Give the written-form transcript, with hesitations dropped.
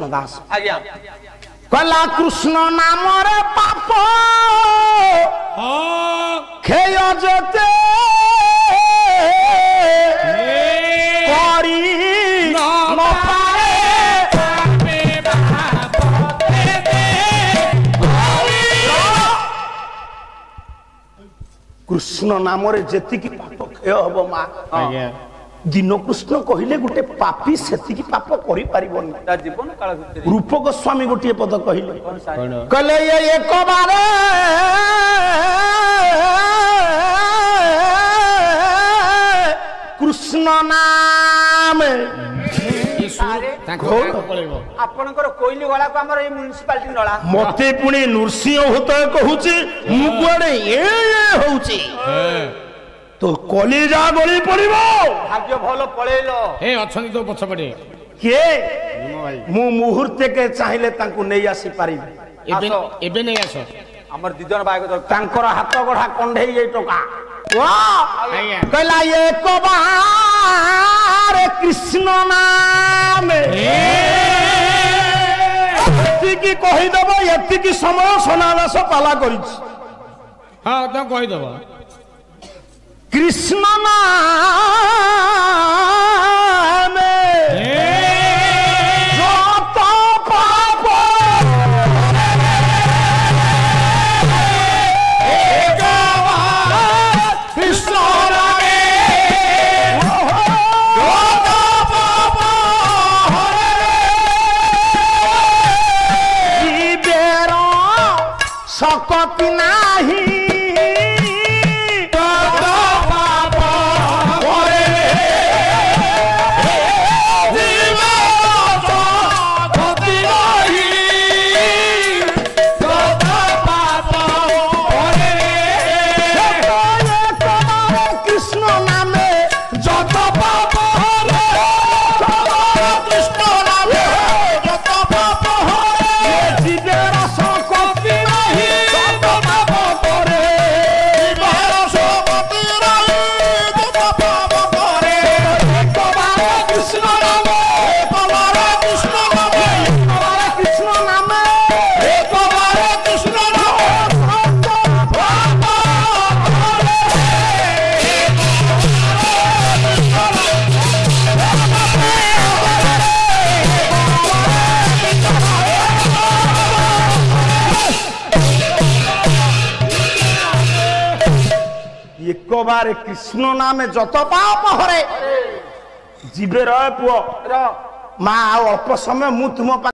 दास कला कृष्ण नाम रे पाप खेय जते करी न पाए कृष्ण नाम रे जेति की पाप खेय हबो मा दिन कृष्ण कहले गोटे पापी सेति पाप करि परिबन जीवन काल भितर रूप गोस्वामी गोटे पद कहले कहले ये एक बार कृष्ण नाम आपनकर कोइली वाला को हमर ए म्युनिसिपालिटी नळा मते पुणी नृसिंह होत कहूची मु कोडे ए होउची तो कलिजा गली पड़िबो भाग्य भलो पळेलो हे अछनी तो पछ पड़े के मु मुहूर्त के चाहिले तांकु नै आसी पारिबे एबे नै आसो हमर दिदन भाई को तांकर हाथ गढा कंढेई ए टोका वाह कहला एक बार कृष्ण नाम एति की कहि देबो एति की समय सनादास पाला करिछ हां त कहि देबो कृष्ण नाम जत पाप कृष्ण जीवेर सकति नाही बार कृष्ण नाम जत पाप हरे जीवे रह पुओ माँ अल्प समय मु तुम